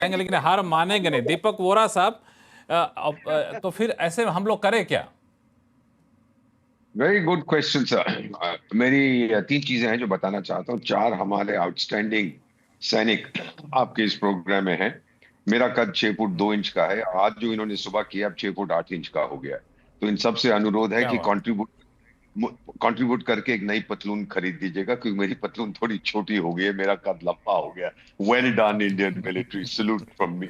लेकिन हार मानेंगे नहीं। दीपक वोरा साहब, तो फिर ऐसे हम लोग करें क्या? Very good question sir. मेरी तीन चीजें हैं जो बताना चाहता हूँ। चार हमारे आउटस्टैंडिंग सैनिक आपके इस प्रोग्राम में हैं। मेरा कद 6 फुट 2 इंच का है। आज जो इन्होंने सुबह किया अब 6 फुट 8 इंच का हो गया है। तो इन सबसे अनुरोध है क्या कि बात। कंट्रीब्यूट करके एक नई पतलून खरीद दीजिएगा, क्योंकि मेरी पतलून थोड़ी छोटी हो गई है, मेरा कद लंबा हो गया। Well done Indian military, salute from me.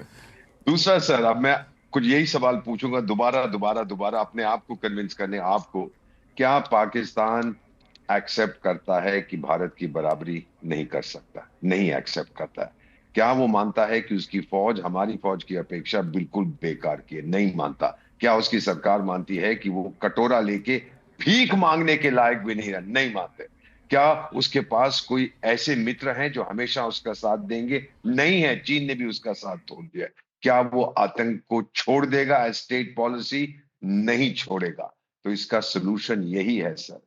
दूसरा सर, अब मैं कुछ यही सवाल पूछूंगा दोबारा दोबारा दोबारा अपने आप को कन्विंस करने आपको। क्या पाकिस्तान एक्सेप्ट करता है कि भारत की बराबरी नहीं कर सकता? नहीं एक्सेप्ट करता है। क्या वो मानता है कि उसकी फौज हमारी फौज की अपेक्षा बिल्कुल बेकार की है? नहीं मानता। क्या उसकी सरकार मानती है कि वो कटोरा लेके भीख मांगने के लायक भी नहीं है? नहीं मानते। क्या उसके पास कोई ऐसे मित्र हैं जो हमेशा उसका साथ देंगे? नहीं है। चीन ने भी उसका साथ छोड़ दिया। क्या वो आतंक को छोड़ देगा एज स्टेट पॉलिसी? नहीं छोड़ेगा। तो इसका सोल्यूशन यही है सर।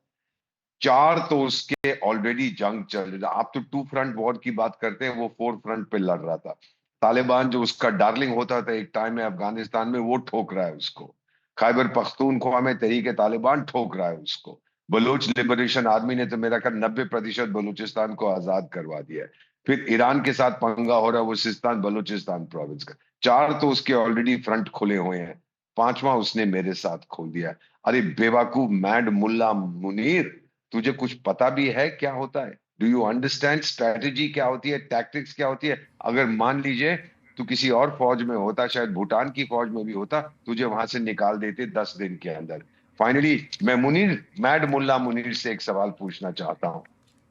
चार तो उसके ऑलरेडी जंग चल रहा। आप तो 2 फ्रंट वॉर की बात करते हैं, वो 4 फ्रंट पे लड़ रहा था। तालिबान जो उसका डार्लिंग होता था एक टाइम में अफगानिस्तान में, वो ठोक रहा है उसको। खैबर पख्तूनख्वा में तहरीक तालिबान ठोक रहा है उसको। बलूच लिबरेशन आर्मी ने तो मेरा ख्याल 90% बलूचिस्तान को आजाद करवा दिया है। फिर ईरान के साथ पंगा हो रहा है, वो सिस्तान बलूचिस्तान प्रोविंस का। चार तो उसके ऑलरेडी फ्रंट खुले हुए हैं। पांचवा उसने मेरे साथ खोल दिया है। अरे बेवकूफ मैड मुल्ला मुनीर, तुझे कुछ पता भी है क्या होता है? डू यू अंडरस्टैंड स्ट्रैटेजी क्या होती है, टैक्टिक्स क्या होती है? अगर मान लीजिए तू किसी और फौज में होता, शायद भूटान की फौज में भी होता, तुझे वहां से निकाल देते 10 दिन के अंदर। फाइनली मैं मुनीर, मैड मुल्ला मुनीर से एक सवाल पूछना चाहता हूँ।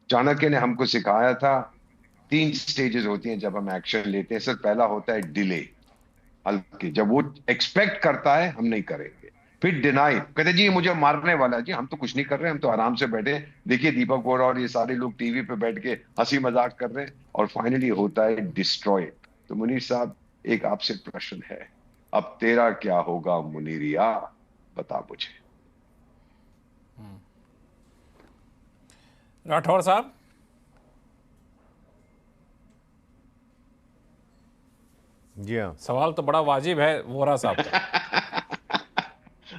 चाणक्य ने हमको सिखाया था 3 स्टेजेस होती हैं जब हम एक्शन लेते हैं सर। पहला होता है डिले, हल्के, जब वो एक्सपेक्ट करता है हम नहीं करेंगे। फिर डिनाई, कहते जी ये मुझे मारने वाला है। जी हम तो कुछ नहीं कर रहे हैं, हम तो आराम से बैठे हैं। देखिए दीपक वोरा और ये सारे लोग टीवी पे बैठ के हंसी मजाक कर रहे हैं। और फाइनली होता है डिस्ट्रॉय। तो मुनीर साहब, एक आपसे प्रश्न है। अब तेरा क्या होगा मुनीरिया, बता मुझे। राठौर साहब। जी हाँ। सवाल तो बड़ा वाजिब है वोरा साहब का।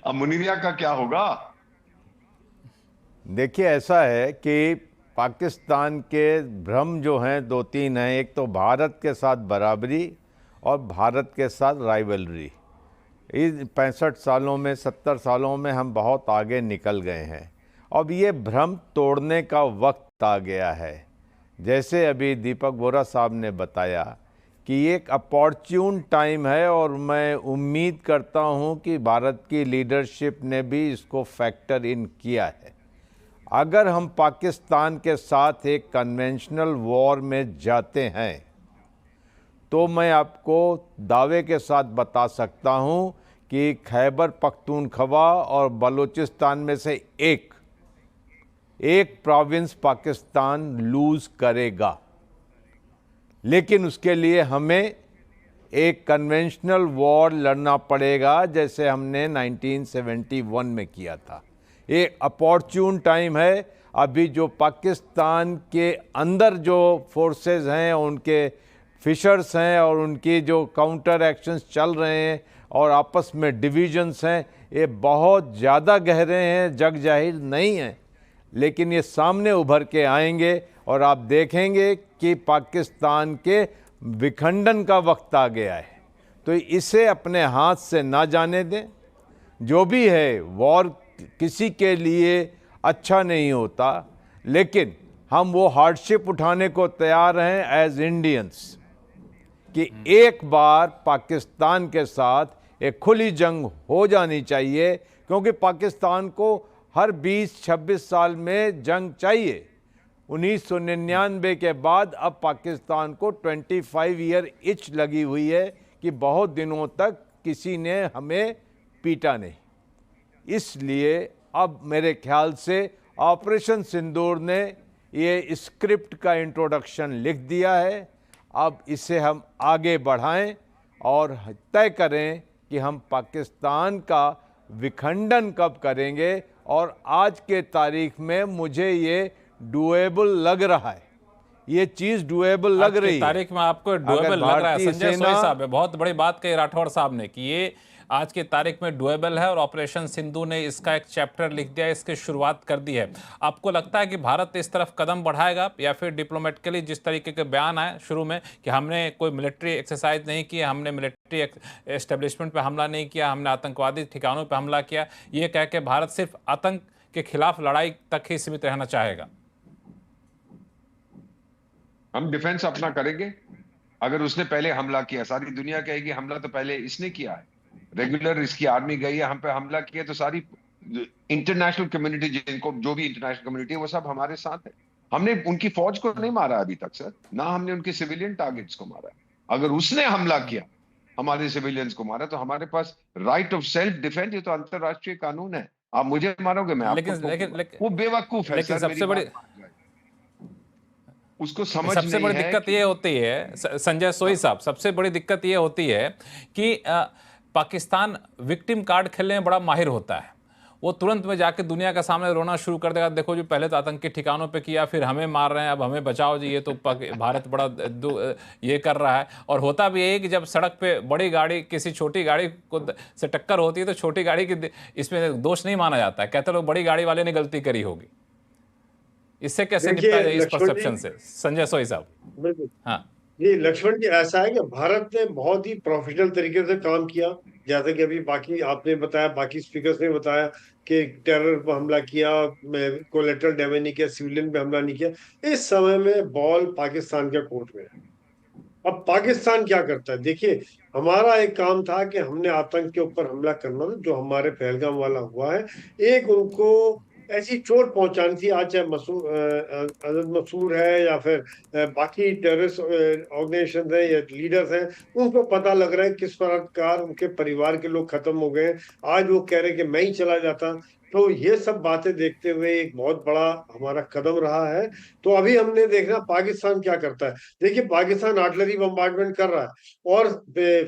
अब मुनीरिया का क्या होगा? देखिए, ऐसा है कि पाकिस्तान के भ्रम जो हैं दो तीन हैं। एक तो भारत के साथ बराबरी और भारत के साथ राइवलरी। इस 65 सालों में 70 सालों में हम बहुत आगे निकल गए हैं। अब ये भ्रम तोड़ने का वक्त आ गया है। जैसे अभी दीपक वोरा साहब ने बताया कि एक अपॉर्च्यून टाइम है, और मैं उम्मीद करता हूं कि भारत की लीडरशिप ने भी इसको फैक्टर इन किया है। अगर हम पाकिस्तान के साथ एक कन्वेंशनल वॉर में जाते हैं तो मैं आपको दावे के साथ बता सकता हूं कि खैबर पख्तूनख्वा और बलूचिस्तान में से एक प्रोविंस पाकिस्तान लूज करेगा। लेकिन उसके लिए हमें एक कन्वेंशनल वॉर लड़ना पड़ेगा, जैसे हमने 1971 में किया था। एक अपॉर्चून टाइम है। अभी जो पाकिस्तान के अंदर जो फोर्सेस हैं, उनके फिशर्स हैं और उनकी जो काउंटर एक्शंस चल रहे हैं और आपस में डिविजन्स हैं, ये बहुत ज़्यादा गहरे हैं, जग जाहिर नहीं हैं। लेकिन ये सामने उभर के आएंगे और आप देखेंगे कि पाकिस्तान के विखंडन का वक्त आ गया है। तो इसे अपने हाथ से ना जाने दें। जो भी है, वॉर किसी के लिए अच्छा नहीं होता, लेकिन हम वो हार्डशिप उठाने को तैयार हैं एज इंडियंस कि एक बार पाकिस्तान के साथ एक खुली जंग हो जानी चाहिए, क्योंकि पाकिस्तान को हर 20-26 साल में जंग चाहिए। 1999 के बाद अब पाकिस्तान को 25 ईयर इच लगी हुई है कि बहुत दिनों तक किसी ने हमें पीटा नहीं। इसलिए अब मेरे ख्याल से ऑपरेशन सिंदूर ने ये स्क्रिप्ट का इंट्रोडक्शन लिख दिया है। अब इसे हम आगे बढ़ाएं और तय करें कि हम पाकिस्तान का विखंडन कब करेंगे। और आज के तारीख में मुझे ये डुएबल लग रहा है ये चीज डुएबल लग आज की रही है। तारीख में आपको डुएबल लग रहा है? संजय सोई साहब है, बहुत बड़ी बात कही राठौड़ साहब ने कि ये आज की तारीख में डुएबल है और ऑपरेशन सिंधु ने इसका एक चैप्टर लिख दिया, इसकी शुरुआत कर दी है। आपको लगता है कि भारत इस तरफ कदम बढ़ाएगा, या फिर डिप्लोमेटिकली जिस तरीके के बयान आए शुरू में कि हमने कोई मिलिट्री एक्सरसाइज नहीं किया, हमने मिलिट्री एस्टेब्लिशमेंट पे हमला नहीं किया, हमने आतंकवादी ठिकानों पे हमला किया, ये कह के भारत सिर्फ आतंक के खिलाफ लड़ाई तक ही सीमित रहना चाहेगा? हम डिफेंस अपना करेंगे। अगर उसने पहले हमला किया, सारी दुनिया कहेगी हमला तो पहले इसने किया है, रेगुलर इसकी आर्मी गई है, हम पे हमला किया, तो सारी इंटरनेशनल कम्युनिटी, जिनको जो भी इंटरनेशनल कम्युनिटी है, वो सब हमारे साथ है। हमने उनकी फौज को नहीं मारा अभी तक सर, ना हमने उनके सिविलियन टारगेट्स को मारा। अगर उसने हमला किया, हमारे सिविलियंस को मारा, तो हमारे पास राइट ऑफ सेल्फ डिफेंस, ये तो अंतरराष्ट्रीय कानून है। आप मुझे मारोगे, मैं आपको लेकिन ठोकूंगा। लेकिन वो बेवकूफ है लेकिन सर, सबसे मेरी बड़ी बात मान जाए। उसको समझ सबसे नहीं बड़ी है दिक्कत ये होती है संजय सोई साहब, सबसे बड़ी दिक्कत ये होती है कि पाकिस्तान विक्टिम कार्ड खेलने में बड़ा माहिर होता है। वो तुरंत में जाके दुनिया के सामने रोना शुरू कर देगा, देखो जी पहले तो आतंकी ठिकानों पे किया, फिर हमें मार रहे हैं, अब हमें बचाओ जी, ये तो भारत बड़ा ये कर रहा है। और होता भी है कि जब सड़क पे बड़ी गाड़ी किसी छोटी गाड़ी को से टक्कर होती है तो छोटी गाड़ी की इसमें दोष नहीं माना जाता है, कहते लोग बड़ी गाड़ी वाले ने गलती करी होगी। इससे कैसे निपटा जाए इस परसेप्शन से, संजय सोई साहब? बिल्कुल। हाँ जी लक्ष्मण जी, ऐसा है कि भारत ने बहुत ही प्रोफेशनल तरीके से काम किया, जैसे कि अभी बाकी आपने बताया, बाकी स्पीकर्स ने बताया कि टेरर पर हमला किया, कोलेटरल डैमेज नहीं किया, सिविलियन पे हमला नहीं किया। इस समय में बॉल पाकिस्तान के कोर्ट में है। अब पाकिस्तान क्या करता है? देखिए, हमारा एक काम था कि हमने आतंक के ऊपर हमला करना था, जो हमारे पहलगाम वाला हुआ है। एक उनको ऐसी चोट पहुंचानी थी, आज चाहे अजद मसूर है या फिर बाकी टेररिस्ट ऑर्गेनाइजेशन है या लीडर्स हैं, उनको पता लग रहा है किस प्रकार उनके परिवार के लोग खत्म हो गए। आज वो कह रहे हैं कि मैं ही चला जाता। तो ये सब बातें देखते हुए एक बहुत बड़ा हमारा कदम रहा है। तो अभी हमने देखना पाकिस्तान क्या करता है। देखिए, पाकिस्तान आर्टिलरी बम्बार्डमेंट कर रहा है और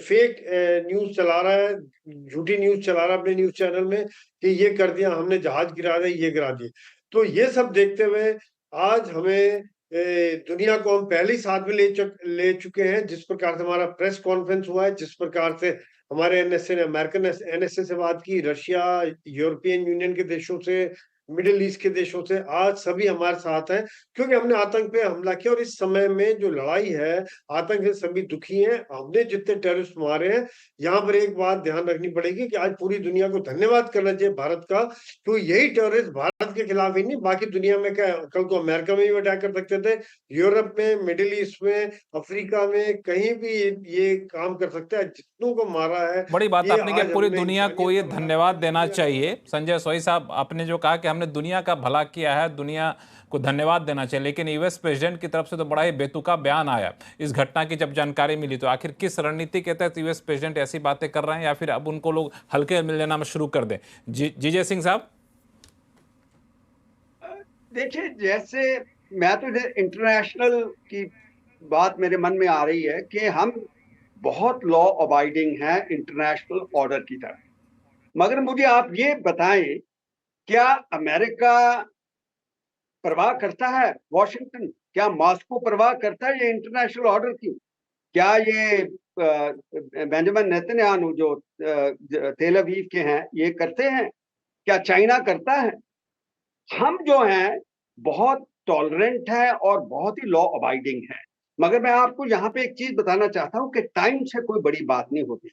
फेक न्यूज चला रहा है, झूठी न्यूज चला रहा है अपने न्यूज चैनल में कि ये कर दिया हमने, जहाज गिरा दिया, ये गिरा दिए। तो ये सब देखते हुए आज हमें दुनिया को हम पहले ही साथ में ले चुके हैं। जिस प्रकार से हमारा प्रेस कॉन्फ्रेंस हुआ है, जिस प्रकार से हमारे एनएसए ने, अमेरिकन एनएसए से बात की, रशिया, यूरोपियन यूनियन के देशों से, मिडिल ईस्ट के देशों से, आज सभी हमारे साथ हैं क्योंकि हमने आतंक पे हमला किया। और इस समय में जो लड़ाई है आतंक से सभी दुखी हैं। हमने जितने टेररिस्ट मारे हैं, यहाँ पर एक बात ध्यान रखनी पड़ेगी कि आज पूरी दुनिया को धन्यवाद करना चाहिए भारत का, तो यही टेररिस्ट भारत के खिलाफ ही नहीं, बाकी दुनिया में क्या, कल को अमेरिका में भी अटैक कर सकते थे, यूरोप में, मिडिल ईस्ट में, अफ्रीका में, कहीं भी ये काम कर सकते हैं। जितनों को मारा है, बड़ी बात आपने कि पूरी दुनिया को ये धन्यवाद देना चाहिए। संजय सोई साहब, आपने जो कहा कि हमने दुनिया का भला किया है, दुनिया को धन्यवाद देना चाहिए, लेकिन यूएस प्रेसिडेंट की तरफ से तो बड़ा ही बेतुका बयान आया इस घटना की जब जानकारी मिली। तो आखिर किस रणनीति के तहत यूएस प्रेसिडेंट ऐसी बातें कर रहे हैं, या फिर अब उनको लोग हल्के मिल लेना में शुरू कर दें? जीजे सिंह साहब। देखिए, जैसे मैं तो इंटरनेशनल की बात मेरे मन में आ रही है कि हम बहुत लॉ अबाइडिंग हैं इंटरनेशनल ऑर्डर की तरह, मगर मुझे आप ये बताएं, क्या अमेरिका परवाह करता है? वॉशिंगटन, क्या मॉस्को परवाह करता है ये इंटरनेशनल ऑर्डर की? क्या ये बेंजामिन नेतन्याहू जो तेल अवीव के हैं, ये करते हैं? क्या चाइना करता है? हम जो हैं बहुत टॉलरेंट है और बहुत ही लॉ अबाइडिंग है। मगर मैं आपको यहाँ पे एक चीज बताना चाहता हूँ कि टाइम से कोई बड़ी बात नहीं होती।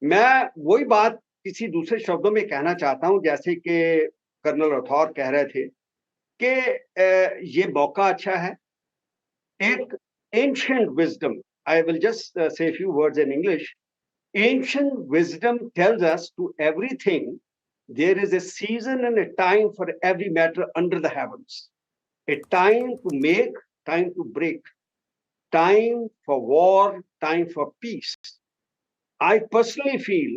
मैं वही बात किसी दूसरे शब्दों में कहना चाहता हूँ, जैसे कि कर्नल राठौर कह रहे थे कि ये मौका अच्छा है। एक ancient wisdom, I will just say few words in English, ancient wisdom tells us to everything there is a season and a time for every matter under the heavens. A time to make, time to break, time for war, time for peace. I personally feel,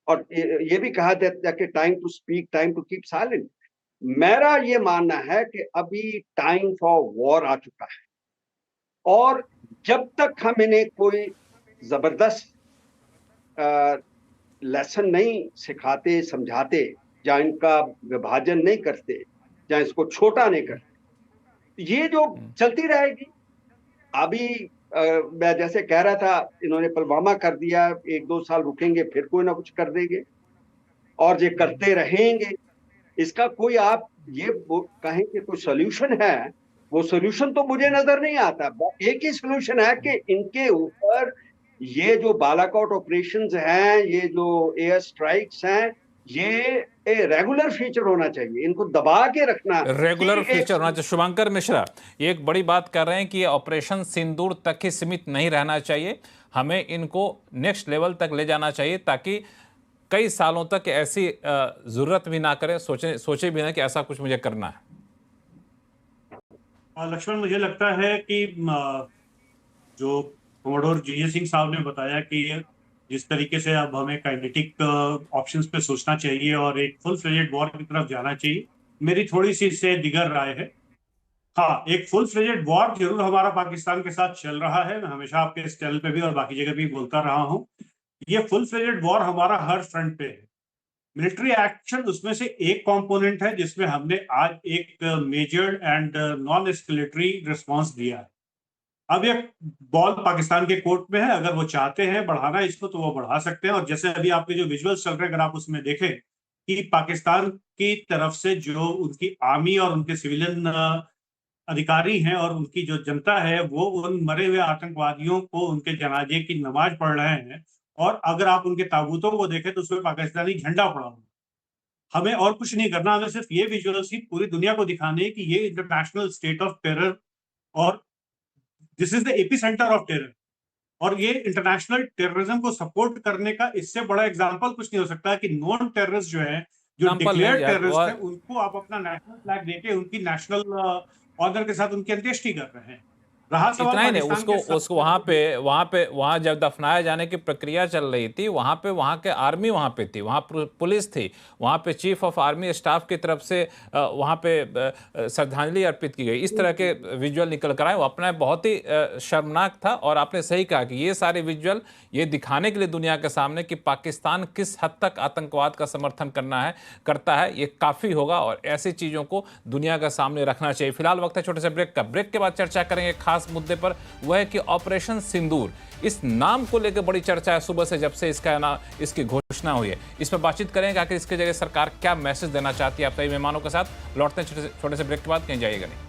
और ये भी कहा जाता है कि time to speak, time to keep silent. मेरा ये मानना है कि अभी time for war आ चुका है, और जब तक हम इन्हें कोई जबरदस्त लेसन नहीं सिखाते, समझाते, जहाँ इनका विभाजन नहीं करते, जहाँ इसको छोटा नहीं करते, ये जो चलती रहेगी। अभी मैं जैसे कह रहा था, इन्होंने पुलवामा कर दिया, 1-2 साल रुकेंगे फिर कोई ना कुछ कर देंगे और ये करते रहेंगे। इसका कोई आप ये कहें कि कोई सोल्यूशन है, वो सोल्यूशन तो मुझे नजर नहीं आता। एक ही सोल्यूशन है कि इनके ऊपर ये जो बालाकोट ऑपरेशंस हैं, ये जो एयर स्ट्राइक्स हैं, ये रेगुलर फीचर होना चाहिए, इनको दबा के रखना रेगुलर फीचर होना चाहिए। शुभंकर मिश्रा ये एक बड़ी बात कर रहे हैं कि ऑपरेशन सिंदूर तक ही सीमित नहीं रहना चाहिए, हमें इनको नेक्स्ट लेवल तक ले जाना चाहिए ताकि कई सालों तक ऐसी जरूरत भी ना करें, सोचे भी ना कि ऐसा कुछ मुझे करना है। लक्ष्मण, मुझे लगता है कि जो कमोडोर जीजे सिंह साहब ने बताया कि जिस तरीके से अब हमें काइनेटिक ऑप्शंस पे सोचना चाहिए और एक फुल फ्लेजेड वॉर की तरफ जाना चाहिए, मेरी थोड़ी सी इससे दिगर राय है। हाँ, एक फुल फ्लेजेड वॉर जरूर हमारा पाकिस्तान के साथ चल रहा है, मैं हमेशा आपके इस चैनल पे भी और बाकी जगह भी बोलता रहा हूँ। ये फुल फ्लेजेड वॉर हमारा हर फ्रंट पे है। मिलिट्री एक्शन उसमें से एक कंपोनेंट है जिसमें हमने आज एक measured and non escalatory response दिया है। अब ये बॉल पाकिस्तान के कोर्ट में है, अगर वो चाहते हैं बढ़ाना इसको तो वो बढ़ा सकते हैं। और जैसे अभी आपके जो विजुअल्स चल रहे हैं, अगर आप उसमें देखें कि पाकिस्तान की तरफ से जो उनकी आर्मी और उनके सिविलियन अधिकारी हैं और उनकी जो जनता है, वो उन मरे हुए आतंकवादियों को उनके जनाजे की नमाज पढ़ रहे हैं। और अगर आप उनके ताबूतों को देखें तो उसमें पाकिस्तानी झंडा पड़ा हुआ। हमें और कुछ नहीं करना, हमें सिर्फ ये विजुअल्स ही पूरी दुनिया को दिखाने कि ये इंटरनेशनल स्टेट ऑफ टेरर और this is the AP centre of terror, और ये इंटरनेशनल टेररिज्म को सपोर्ट करने का इससे बड़ा एग्जांपल कुछ नहीं हो सकता कि नॉन टेररिस्ट जो है, जो डिक्लेयर्ड टेररिस्ट है, उनको आप अपना नेशनल फ्लैग देके उनकी नेशनल ऑनर के साथ उनकी अंत्येष्टि कर रहे हैं। रहा सवाल इतना ही नहीं, पाकिस्तान उसको वहां जब दफनाए जाने की प्रक्रिया चल रही थी, वहां के आर्मी वहां पे थी, वहां पुलिस थी, वहां पे चीफ ऑफ आर्मी स्टाफ की तरफ से वहां पे श्रद्धांजलि अर्पित की गई। इस तरह के विजुअल निकल कर आए, वो अपना बहुत ही शर्मनाक था। और आपने सही कहा कि ये सारे विजुअल ये दिखाने के लिए दुनिया के सामने कि पाकिस्तान किस हद तक आतंकवाद का समर्थन करता है, ये काफ़ी होगा और ऐसी चीज़ों को दुनिया के सामने रखना चाहिए। फिलहाल वक्त है छोटे से ब्रेक का। ब्रेक के बाद चर्चा करेंगे खास मुद्दे पर, वह है कि ऑपरेशन सिंदूर, इस नाम को लेकर बड़ी चर्चा है सुबह से जब से इसकी घोषणा हुई है। इस पर बातचीत करेंगे आखिर इसके जगह सरकार क्या मैसेज देना चाहती है। आप सभी मेहमानों के साथ लौटते हैं छोटे से ब्रेक के बाद, कहीं जाइएगा नहीं।